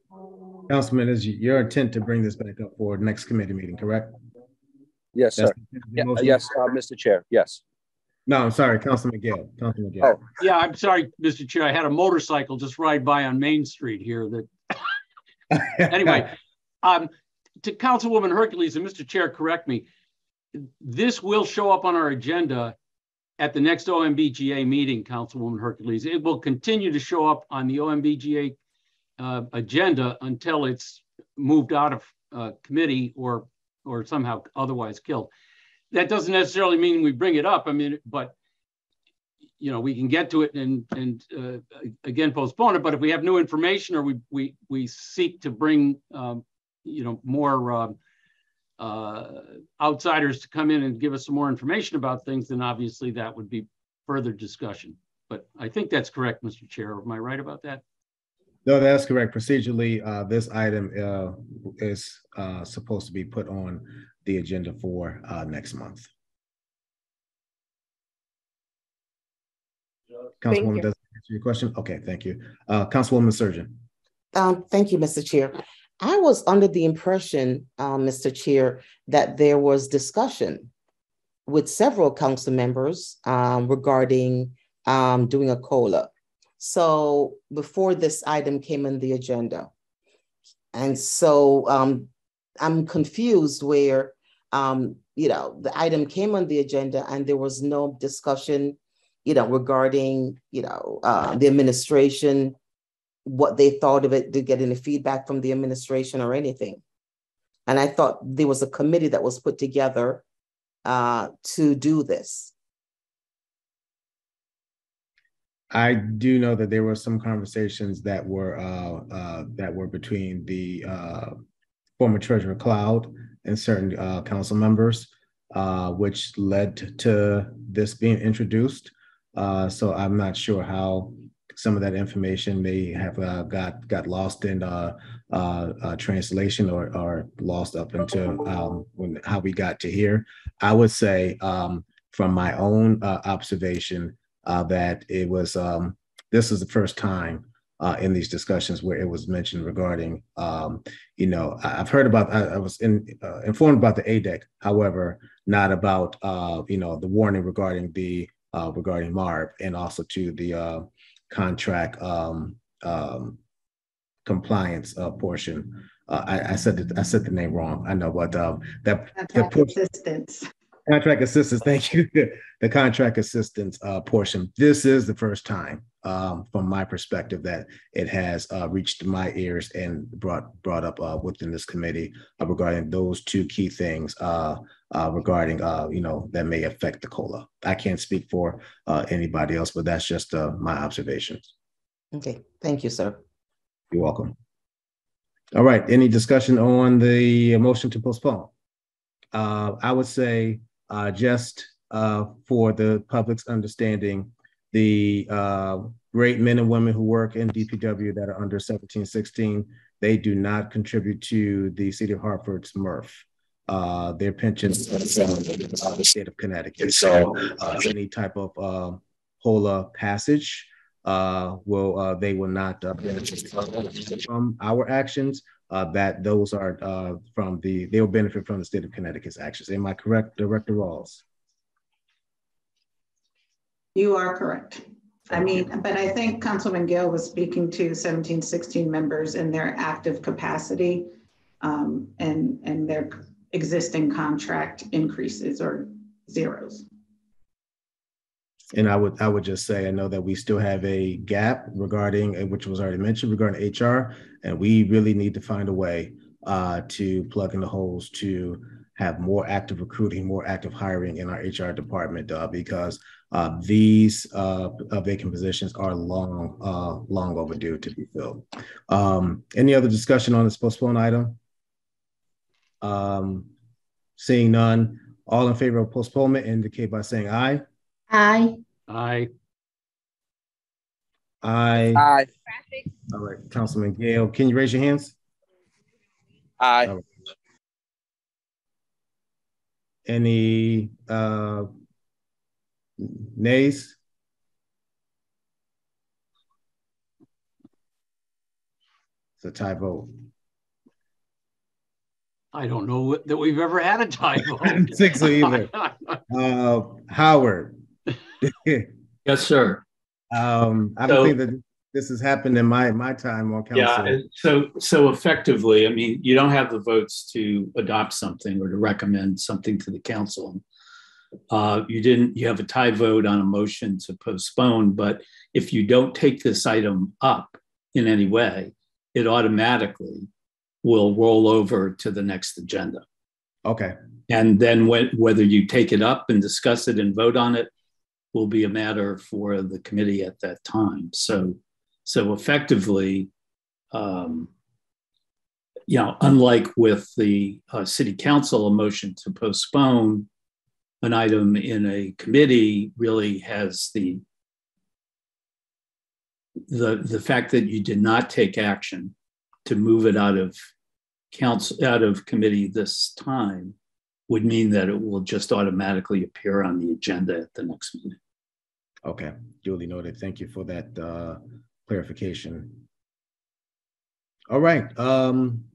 Councilman, is your intent to bring this back up for next committee meeting, correct?
Yes, sir. Yes, Mr. Chair, yes.
No, I'm sorry, Councilman Gale. Councilman Gale.
Oh.
Yeah, I'm sorry, Mr. Chair. I had a motorcycle just ride by on Main Street here that anyway, to Councilwoman Hercules, and Mr. Chair, correct me, this will show up on our agenda at the next OMBGA meeting, Councilwoman Hercules. It will continue to show up on the OMBGA agenda until it's moved out of committee or somehow otherwise killed. That doesn't necessarily mean we bring it up. I mean, but you know, we can get to it and again postpone it. But if we have new information or we seek to bring you know, more outsiders to come in and give us some more information about things, then obviously that would be further discussion. But I think that's correct, Mr. Chair. Am I right about that?
No, that's correct. Procedurally, this item is supposed to be put on the agenda for next month. Councilwoman, does that answer your question? Okay, thank you. Councilwoman Surgeon.
Thank you, Mr. Chair. I was under the impression, Mr. Chair, that there was discussion with several council members regarding doing a COLA. So before this item came on the agenda. And so I'm confused where, you know, the item came on the agenda and there was no discussion, you know, regarding, you know, the administration, what they thought of it, to get any feedback from the administration or anything. And I thought there was a committee that was put together to do this.
I do know that there were some conversations that were between the former Treasurer Cloud and certain council members, which led to this being introduced. So I'm not sure how some of that information may have got lost in translation or lost up into how we got to here. I would say from my own observation that it was, this is the first time in these discussions where it was mentioned regarding, you know, I've heard about, I was informed about the ADEC, however, not about, you know, the warning regarding the, regarding MARB and also to the contract compliance portion. I said the name wrong. I know, but
Contract assistance.
Contract assistance, thank you. The contract assistance portion. This is the first time, from my perspective, that it has reached my ears and brought up within this committee regarding those two key things regarding, you know, that may affect the COLA. I can't speak for anybody else, but that's just my observations.
Okay, thank you, sir.
You're welcome. All right, any discussion on the motion to postpone? I would say just for the public's understanding, the great men and women who work in DPW that are under 1716, they do not contribute to the city of Hartford's MRF. Their pensions from the state of Connecticut. So any type of COLA passage they will not benefit from our actions. That those are they'll benefit from the state of Connecticut's actions. Am I correct, Director Rawls?
You are correct. I mean, but I think Councilman Gale was speaking to 1716 members in their active capacity and their existing contract increases or zeros.
And I would just say, I know that we still have a gap regarding, which was already mentioned, regarding HR, and we really need to find a way to plug in the holes to have more active recruiting, more active hiring in our HR department, because These vacant positions are long overdue to be filled. Any other discussion on this postponed item? Seeing none, all in favor of postponement indicate by saying aye.
Aye.
Aye.
Aye.
Aye.
All right, Councilman Gale, can you raise your hands?
Aye.
All right. Any nays? It's a tie vote.
I don't know that we've ever had a tie vote.
6 either. Howard.
Yes, sir.
I don't think that this has happened in my time on council.
Yeah, so effectively, I mean, you don't have the votes to adopt something or to recommend something to the council. You have a tie vote on a motion to postpone, but if you don't take this item up in any way, it automatically will roll over to the next agenda.
Okay.
And then whether you take it up and discuss it and vote on it will be a matter for the committee at that time. So effectively, unlike with the city council, a motion to postpone an item in a committee really has the fact that you did not take action to move it out of committee this time would mean that it will just automatically appear on the agenda at the next meeting.
Okay, duly noted. Thank you for that clarification. All right,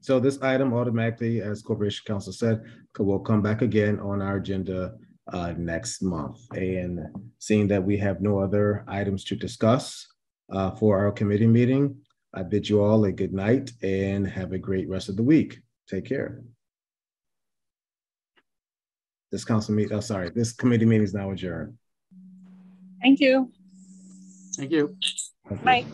so this item automatically, as Corporation Council said, will come back again on our agenda next month. And seeing that we have no other items to discuss for our committee meeting, I bid you all a good night and have a great rest of the week. Take care. This committee meeting is now adjourned.
Thank you.
Thank you.
Okay.
Bye.